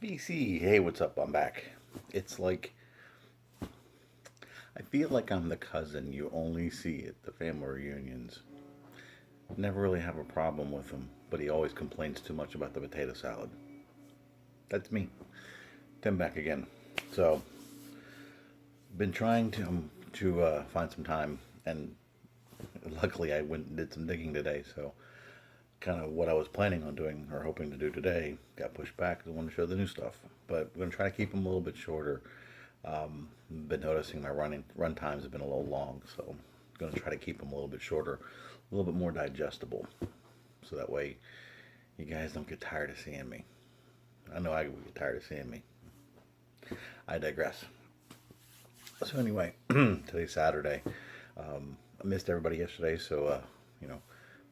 BC, hey, what's up? I'm back. It's like, I feel like I'm the cousin you only see at the family reunions. Never really have a problem with him, but he always complains too much about the potato salad. That's me. Tim back again. So, been trying to find some time, and luckily I went and did some digging today. So, kind of what I was planning on doing or hoping to do today got pushed back because I wanted to show the new stuff. But I'm going to try to keep them a little bit shorter. Been noticing my run times have been a little long, so I'm going to try to keep them a little bit shorter, a little bit more digestible, so that way you guys don't get tired of seeing me. I know I would get tired of seeing me. I digress. So anyway, today's Saturday. I missed everybody yesterday, so you know,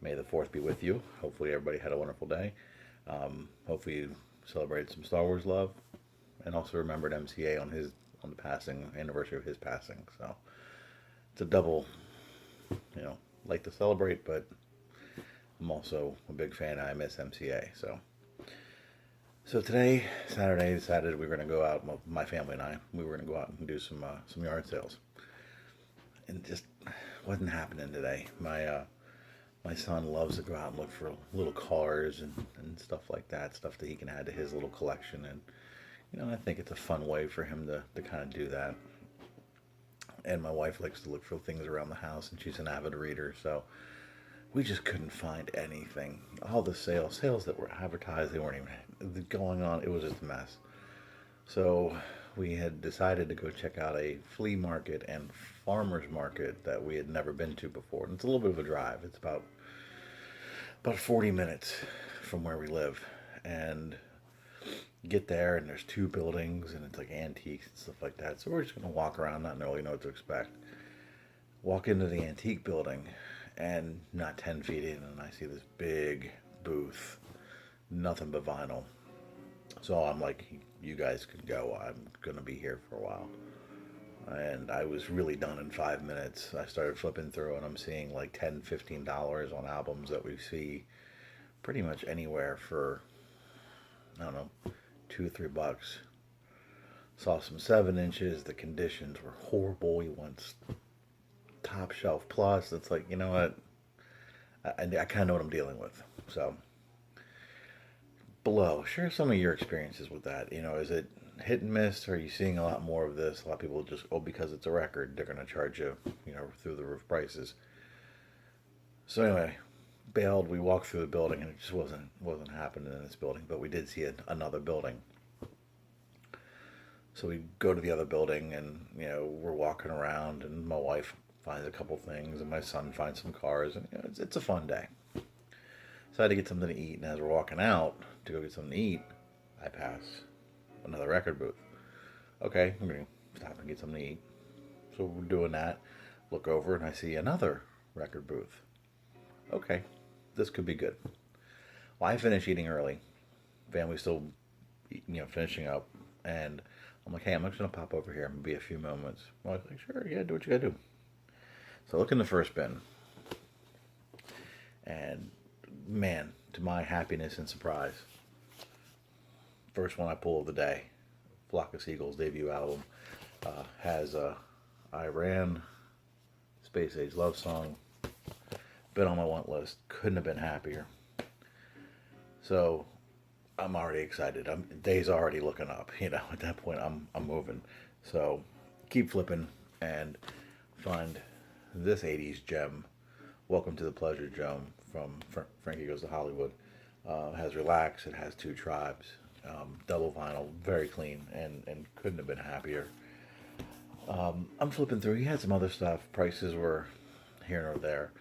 May the 4th be with you. Hopefully everybody had a wonderful day. Hopefully you celebrated some Star Wars love, and also remembered MCA on the passing anniversary of his passing. So it's a double, you know, like to celebrate, but I'm also a big fan. I miss MCA. So today, Saturday, decided we were going to go out. My family and I, we were going to go out and do some yard sales, and it just wasn't happening today. My son loves to go out and look for little cars and stuff like that, stuff that he can add to his little collection. And I think it's a fun way for him to kind of do that. And my wife likes to look for things around the house, and she's an avid reader, so we just couldn't find anything. All the sales that were advertised, they weren't even going on. It was just a mess. So we had decided to go check out a flea market and farmers market that we had never been to before. And it's a little bit of a drive. It's about 40 minutes from where we live. And get there, and there's two buildings, and it's like antiques and stuff like that. So we're just going to walk around, not really know what to expect. Walk into the antique building, and not 10 feet in, and I see this big booth, nothing but vinyl. So I'm like, you guys can go. I'm going to be here for a while. And I was really done in 5 minutes. I started flipping through, and I'm seeing like $10, $15 on albums that we see pretty much anywhere for, I don't know, $2 or $3. Saw some 7 inches. The conditions were horrible. He wants top shelf plus. It's like, you know what? I kind of know what I'm dealing with. So, below, share some of your experiences with that. Is it hit and miss? Or are you seeing a lot more of this? A lot of people just, because it's a record, they're going to charge you, through the roof prices. So anyway, bailed. We walked through the building, and it just wasn't happening in this building. But we did see another building. So we go to the other building, and we're walking around, and my wife finds a couple things, and my son finds some cars, and it's a fun day. So I had to get something to eat, and as we're walking out to go get something to eat, I pass another record booth. Okay, I'm going to stop and get something to eat. So we're doing that. Look over, and I see another record booth. Okay, this could be good. Well, I finished eating early. Family's still, finishing up, and I'm like, hey, I'm just going to pop over here. I'm going to be a few moments. Well, I was like, sure, yeah, do what you got to do. So I look in the first bin, and man, to my happiness and surprise, first one I pull of the day, Flock of Seagulls debut album, has I Ran, Space Age Love Song, been on my want list, couldn't have been happier. So I'm already excited. Day's already looking up. At that point I'm moving. So keep flipping and find this 80s gem, Welcome to the Pleasure Dome from Frankie Goes to Hollywood. It has Relax, it has Two Tribes, double vinyl, very clean, and couldn't have been happier. I'm flipping through. He had some other stuff. Prices were here or there.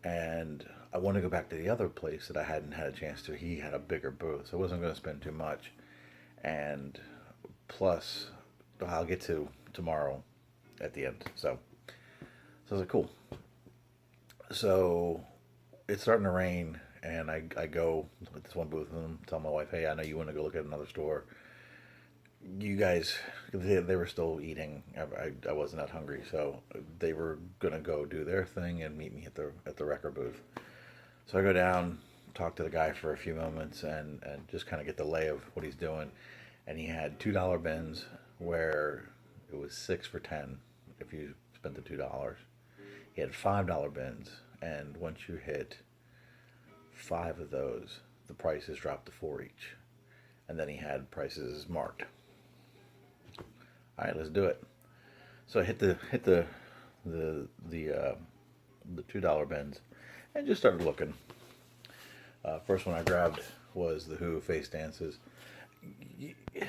And I want to go back to the other place that I hadn't had a chance to. He had a bigger booth, so I wasn't going to spend too much. And plus, I'll get to tomorrow at the end. So I was like, cool. So it's starting to rain, and I go with this one booth and tell my wife, hey, I know you want to go look at another store. You guys, they were still eating. I wasn't that hungry, so they were gonna go do their thing and meet me at the record booth. So I go down, talk to the guy for a few moments, and just kind of get the lay of what he's doing. and he had $2 bins where it was 6 for 10 if you spent the $2. He had $5 bins, and once you hit 5 of those, the prices dropped to 4 each. And then he had prices marked. All right, let's do it. So I hit the $2 bins and just started looking. First one I grabbed was the Who Face Dances. It's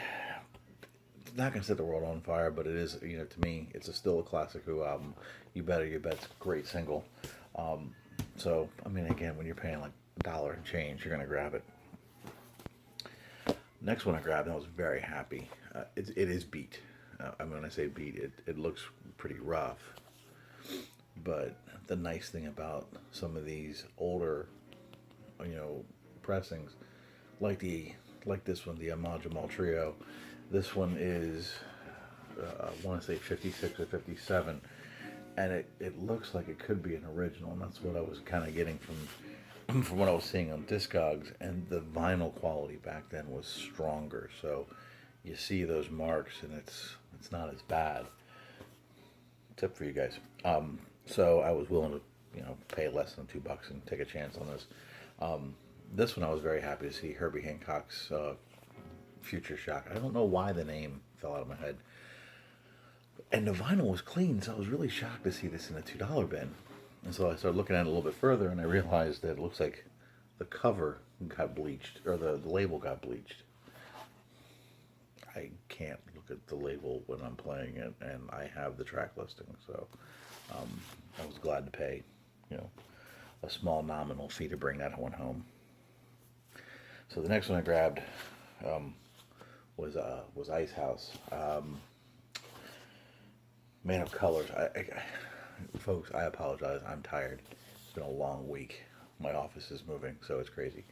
not gonna set the world on fire, but it is, to me, it's still a classic Who album. You Better You Bet's a great single. So I mean, again, when you're paying like $1 and change, you're gonna grab it. Next one I grabbed, and I was very happy. It is beat. When I say beat, it looks pretty rough. But the nice thing about some of these older, pressings, like this one, the Ahmad Jamal Trio. This one is, I want to say 56 or 57, and it looks like it could be an original, and that's what I was kind of getting from what I was seeing on Discogs. And the vinyl quality back then was stronger, so you see those marks, and it's not as bad. Tip for you guys. So I was willing to, pay less than $2 and take a chance on this. This one I was very happy to see, Herbie Hancock's Future Shock. I don't know why the name fell out of my head. And the vinyl was clean, so I was really shocked to see this in a $2 bin. And so I started looking at it a little bit further, and I realized that it looks like the cover got bleached, or the label got bleached. I can't look at the label when I'm playing it, and I have the track listing, so I was glad to pay, a small nominal fee to bring that one home. So the next one I grabbed was Ice House, Man of Colors. Folks, I apologize. I'm tired. It's been a long week. My office is moving, so it's crazy.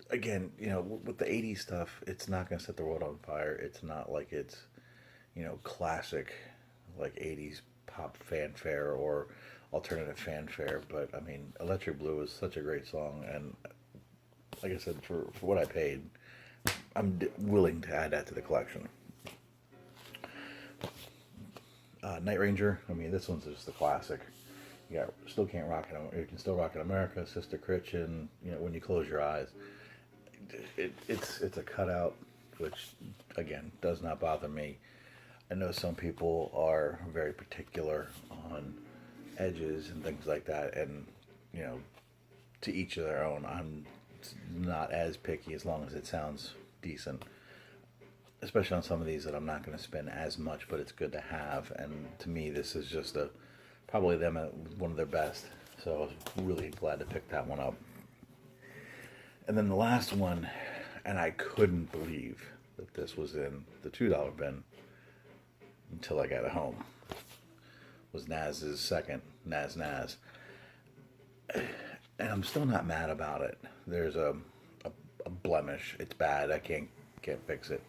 Again, with the 80s stuff, it's not going to set the world on fire. It's not like it's, classic, like 80s pop fanfare or alternative fanfare. But, I mean, Electric Blue is such a great song. And like I said, for what I paid, I'm willing to add that to the collection. Night Ranger, I mean, this one's just a classic. You got Still Can't Rock It, You Can Still Rock It America, Sister Christian, When You Close Your Eyes. It's a cutout, which, again, does not bother me. I know some people are very particular on edges and things like that, and, to each of their own. I'm not as picky as long as it sounds decent. Especially on some of these that I'm not going to spend as much, but it's good to have. And to me, this is just probably them at one of their best. So I was really glad to pick that one up. And then the last one, and I couldn't believe that this was in the $2 bin until I got it home, was Naz's second, Naz. And I'm still not mad about it. There's a blemish. It's bad. I can't fix it.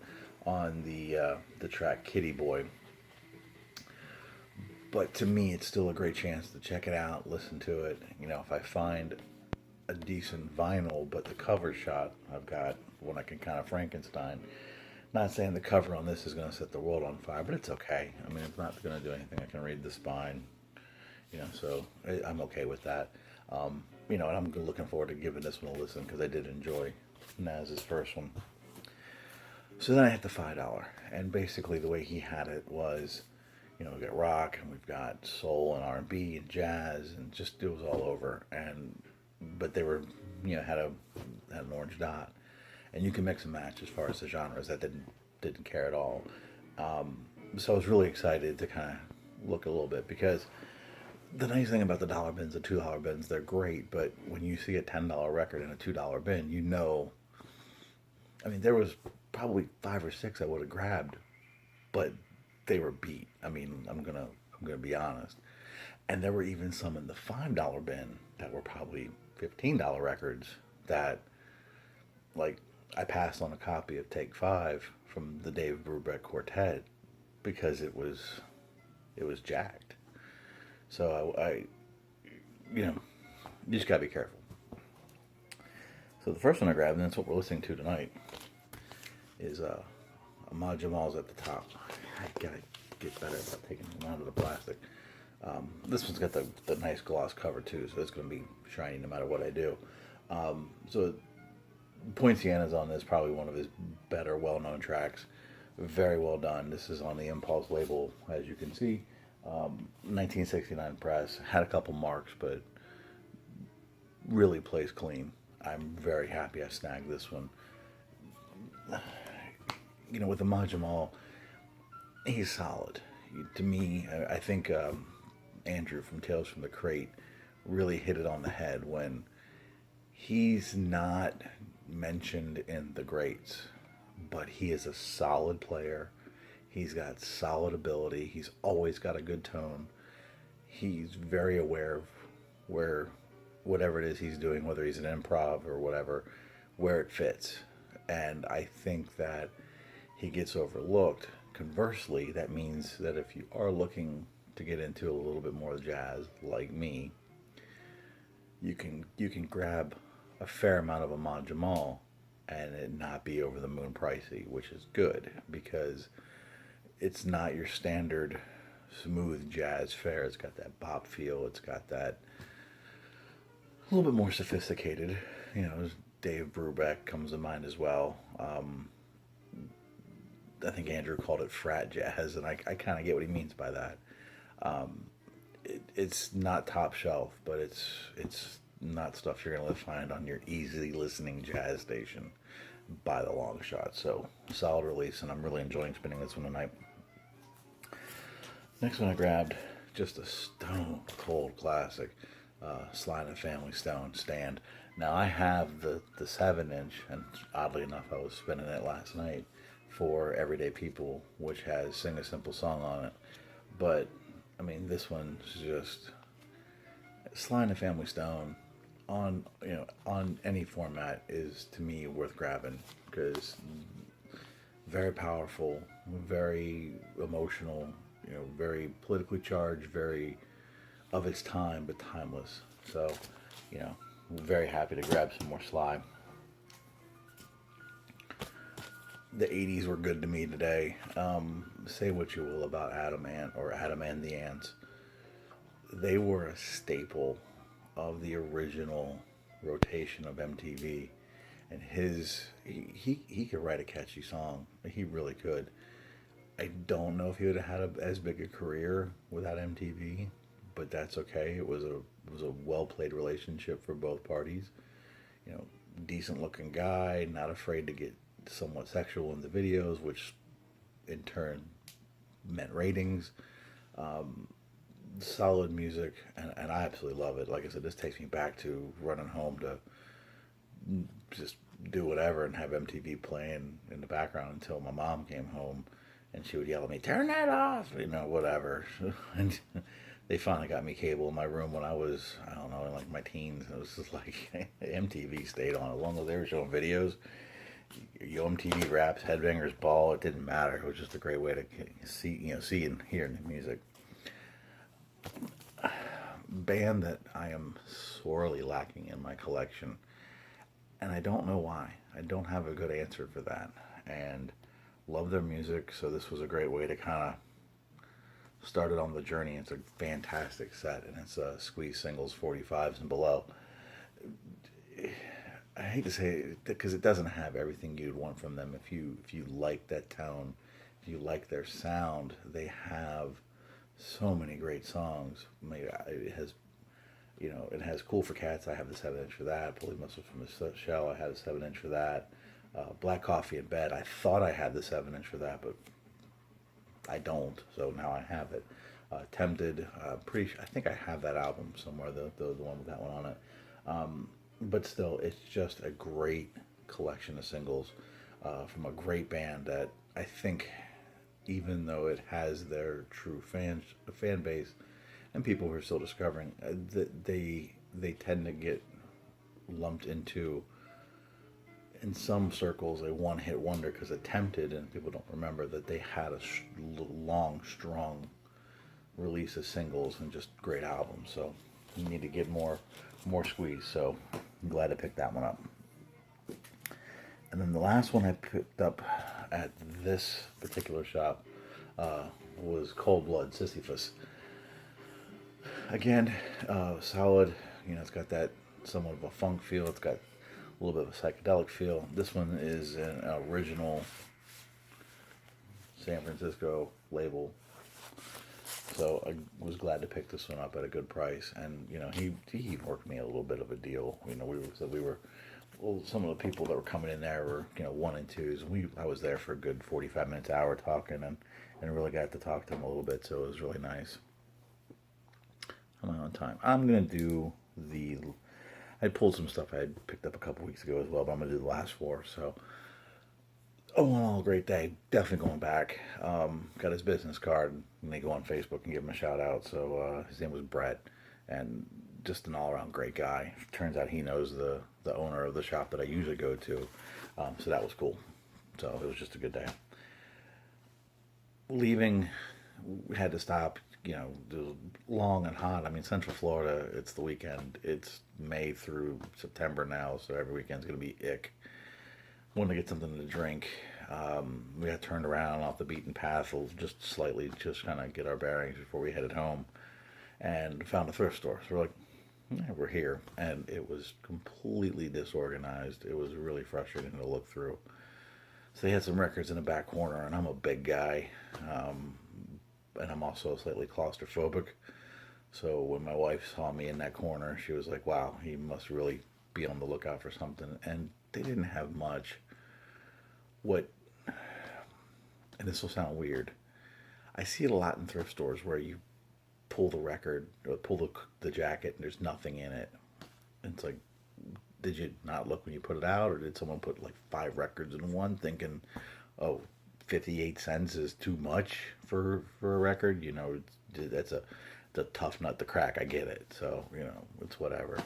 On the track Kitty Boy. But to me, it's still a great chance to check it out, listen to it. If I find a decent vinyl, but the cover shot, I've got one I can kind of Frankenstein. Not saying the cover on this is going to set the world on fire, but it's okay. I mean, it's not going to do anything. I can read the spine, so I'm okay with that. And I'm looking forward to giving this one a listen because I did enjoy Naz's first one. So then I hit the $5, and basically the way he had it was, we've got rock, and we've got soul and R&B and jazz, and just it was all over. But they were, had an orange dot, and you can mix and match as far as the genres. That didn't care at all. So I was really excited to kind of look a little bit, because the nice thing about the dollar bins, the $2 bins, they're great. But when you see a $10 record in a $2 bin, I mean, there was probably 5 or 6 I would have grabbed, but they were beat. I mean, I'm gonna be honest. And there were even some in the $5 bin that were probably $15 records that, like, I passed on a copy of Take 5 from the Dave Brubeck Quartet because it was jacked. So I you just gotta be careful. So the first one I grabbed, and that's what we're listening to tonight, is Ahmad Jamal's at the top. I gotta get better about taking them out of the plastic. This one's got the nice gloss cover too, so it's going to be shiny no matter what I do. So Poinciana's on this, probably one of his better well-known tracks. Very well done. This is on the Impulse label, as you can see. 1969 press. Had a couple marks, but really plays clean. I'm very happy I snagged this one. You know, with Ahmad Jamal, he's solid. To me, I think Andrew from Tales from the Crate really hit it on the head when he's not mentioned in the greats, but he is a solid player. He's got solid ability. He's always got a good tone. He's very aware of where whatever it is he's doing, whether he's an improv or whatever, where it fits. And I think that he gets overlooked. Conversely, that means that if you are looking to get into a little bit more jazz, like me, you can grab a fair amount of Ahmad Jamal and it not be over the moon pricey, which is good because it's not your standard smooth jazz fare. It's got that bop feel. It's got that a little bit more sophisticated. You know, Dave Brubeck comes to mind as well. I think Andrew called it frat jazz, and I kind of get what he means by that. It's not top shelf, but it's not stuff you're going to find on your easy listening jazz station by the long shot. So, solid release, and I'm really enjoying spinning this one tonight. Next one I grabbed, just a stone cold classic, Sly and the Family Stone Stand. Now I have the 7-inch, and oddly enough I was spinning it last night for Everyday People, which has Sing a Simple Song on it. But, I mean, this one's just Sly and the Family Stone on, you know, on any format is to me worth grabbing because very powerful, very emotional, you know, very politically charged, very of its time but timeless. So, you know, very happy to grab some more Sly. The 80s were good to me today. Say what you will about Adam Ant or Adam and the Ants. They were a staple of the original rotation of MTV. And he could write a catchy song. He really could. I don't know if he would have had as big a career without MTV, but that's okay. It was a well played relationship for both parties. You know, decent looking guy, not afraid to get somewhat sexual in the videos, which in turn meant ratings. Solid music, and I absolutely love it. Like I said, this takes me back to running home to just do whatever and have MTV playing in the background until my mom came home and she would yell at me, "Turn that off," you know, whatever. And they finally got me cable in my room when I was, I don't know, in like my teens. It was just like MTV stayed on as long as they were showing videos. Yo, MTV Raps, Headbangers Ball, it didn't matter. It was just a great way to see and hear the music. Band that I am sorely lacking in my collection, and I don't know why. I don't have a good answer for that, and love their music, so this was a great way to kind of start it on the journey. It's a fantastic set, and it's Squeeze Singles 45s and below. I hate to say it because it doesn't have everything you'd want from them. If you like that tone, if you like their sound, they have so many great songs. It has, you know, it has Cool for Cats. I have the 7-inch for that. Pulley Muscle from the Shell. I had a 7-inch for that. Black Coffee in Bed. I thought I had the 7-inch for that, but I don't. So now I have it. Tempted. I think I have that album somewhere. The one with that one on it. But still, it's just a great collection of singles from a great band that I think, even though it has their true fan base and people who are still discovering, they tend to get lumped into, in some circles, a one-hit wonder because Attempted, and people don't remember that they had a long, strong release of singles and just great albums. So you need to get more Squeeze. So I'm glad I picked that one up. And then the last one I picked up at this particular shop was Cold Blood Sisyphus. Again, solid. It's got that somewhat of a funk feel. It's got a little bit of a psychedelic feel. This one is an original San Francisco label. So I was glad to pick this one up at a good price. And, he worked me a little bit of a deal. Some of the people that were coming in there were, one and twos. I was there for a good 45 minutes, hour talking, and really got to talk to him a little bit. So it was really nice. How am I on time? I'm going to do I pulled some stuff I had picked up a couple weeks ago as well, but I'm going to do the last four. So, all a great day. Definitely going back. Got his business card, and they go on Facebook and give him a shout out. So his name was Brett, and just an all around great guy. Turns out he knows the owner of the shop that I usually go to. So that was cool. So it was just a good day. Leaving, we had to stop. It was long and hot. I mean, Central Florida, it's the weekend. It's May through September now, so every weekend's going to be ick. Wanted to get something to drink. We got turned around off the beaten path just slightly, just kind of get our bearings before we headed home, and found a thrift store. So we're like, yeah, we're here. And it was completely disorganized. It was really frustrating to look through. So they had some records in the back corner, and I'm a big guy. And I'm also slightly claustrophobic. So when my wife saw me in that corner, she was like, wow, he must really be on the lookout for something. And they didn't have much. And this will sound weird, I see it a lot in thrift stores where you pull the record or pull the jacket and there's nothing in it. And it's like, did you not look when you put it out, or did someone put like 5 records in one thinking, oh, 58 cents is too much for a record? That's a tough nut to crack. I get it. So, it's whatever.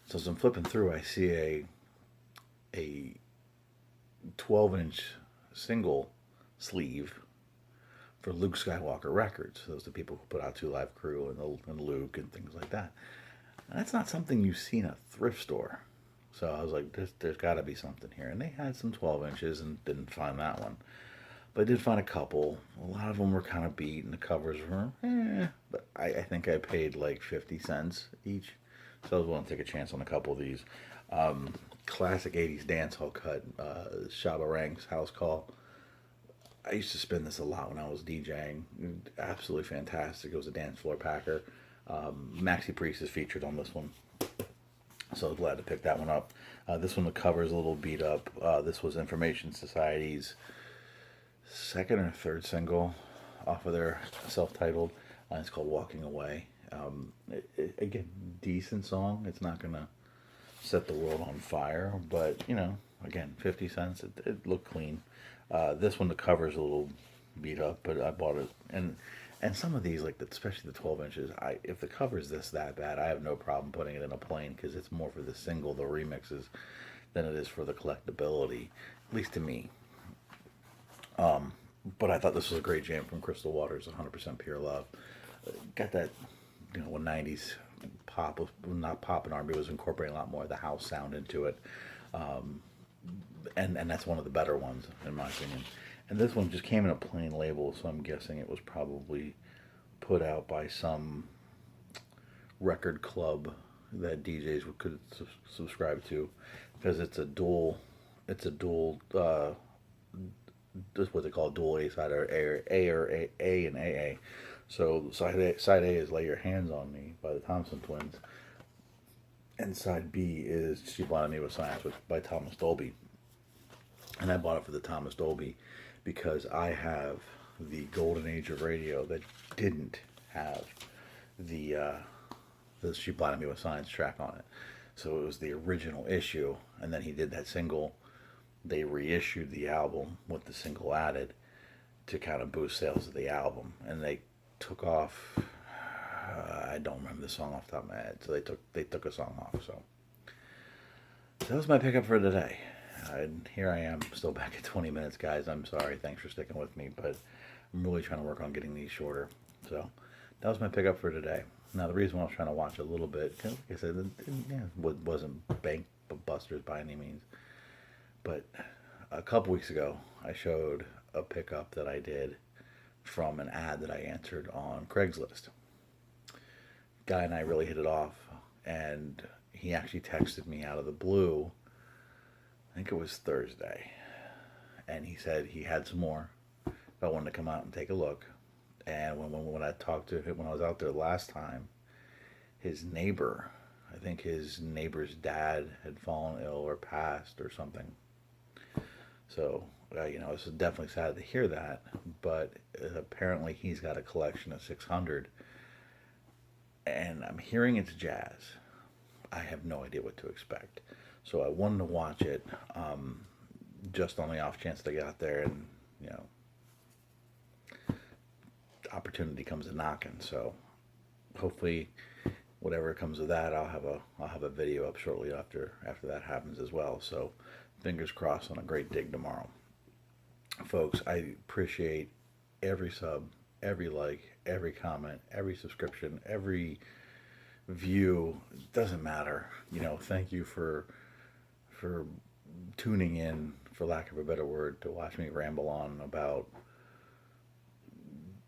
So as I'm flipping through, I see a 12-inch single sleeve for Luke Skywalker Records. Those are the people who put out 2 Live Crew and Luke and things like that. And that's not something you see in a thrift store. So I was like, there's got to be something here. And they had some 12 inches and didn't find that one. But I did find a couple. A lot of them were kind of beat, and the covers were, But I think I paid like 50 cents each. So I was willing to take a chance on a couple of these. Classic 80s dance hall cut, Shabba Ranks House Call. I used to spin this a lot when I was DJing. Absolutely fantastic. It was a dance floor packer. Maxi Priest is featured on this one. So I was glad to pick that one up. This one, the cover is a little beat up. This was Information Society's second or third single off of their self-titled. It's called Walking Away. Again, decent song. It's not going to set the world on fire, but, again, 50 cents. It looked clean. This one, the cover's a little beat up, but I bought it. And some of these, especially the 12 inches, if the cover's that bad, I have no problem putting it in a plane, because it's more for the single, the remixes, than it is for the collectability, at least to me. But I thought this was a great jam from Crystal Waters, 100% Pure Love. Got that, when 90s pop, not pop and R&B, was incorporating a lot more of the house sound into it. And that's one of the better ones, in my opinion. And this one just came in a plain label, so I'm guessing it was probably put out by some record club that DJs could subscribe to, because it's a dual, just what they call dual A side, or A and AA. So side A is Lay Your Hands on Me by the Thompson Twins, and side B is She Blinded Me with Science by Thomas Dolby. And I bought it for the Thomas Dolby because I have the golden age of radio that didn't have the She Blinded Me with Science track on it. So it was the original issue, and then he did that single. They reissued the album with the single added to kind of boost sales of the album, and they took off. I don't remember the song off the top of my head, so they took a song off. So that was my pickup for today. And here I am, still back at 20 minutes, guys. I'm sorry. Thanks for sticking with me, but I'm really trying to work on getting these shorter. So that was my pickup for today. Now, the reason why I was trying to watch a little bit, like I said, it wasn't bank busters by any means, but A couple weeks ago, I showed a pickup that I did from an ad that I answered on Craigslist. Guy and I really hit it off, and he actually texted me out of the blue. I think it was Thursday, and he said he had some more. If I wanted to come out and take a look. And when I talked to him when I was out there last time, his neighbor, I think his neighbor's dad had fallen ill or passed or something. So, it's definitely sad to hear that. But apparently, he's got a collection of 600, and I'm hearing it's jazz. I have no idea what to expect. So I wanted to watch it, just on the off chance to get out there and opportunity comes a knocking. So hopefully, whatever comes of that, I'll have a video up shortly after that happens as well. So fingers crossed on a great dig tomorrow, folks. I appreciate every sub, every like, every comment, every subscription, every view. It doesn't matter. Thank you for tuning in, for lack of a better word, to watch me ramble on about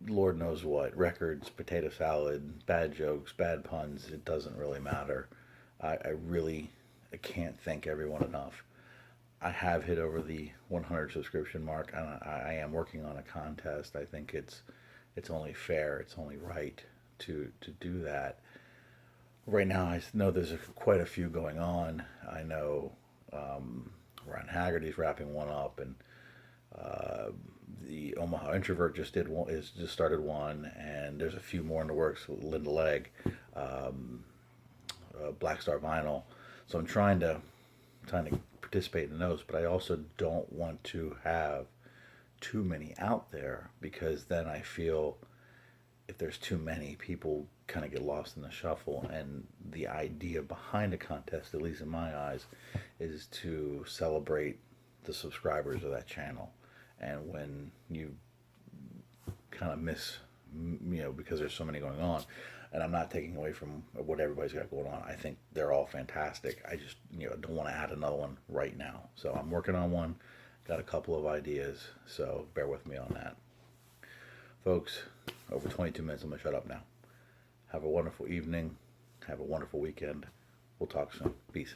Lord knows what, records, potato salad, bad jokes, bad puns. It doesn't really matter. I can't thank everyone enough. I have hit over the 100 subscription mark, and I am working on a contest. I think it's only fair, it's only right to do that. Right now, I know there's quite a few going on. I know Ron Haggerty's wrapping one up, and the Omaha Introvert just started one, and there's a few more in the works with Linda Legg, Black Star Vinyl. So I'm trying to participate in those, but I also don't want to have too many out there, because then I feel if there's too many, people kind of get lost in the shuffle. And the idea behind a contest, at least in my eyes, is to celebrate the subscribers of that channel. And when you kind of miss, because there's so many going on, and I'm not taking away from what everybody's got going on. I think they're all fantastic. I just, don't want to add another one right now. So I'm working on one. Got a couple of ideas, so bear with me on that. Folks, over 22 minutes, I'm going to shut up now. Have a wonderful evening. Have a wonderful weekend. We'll talk soon. Peace.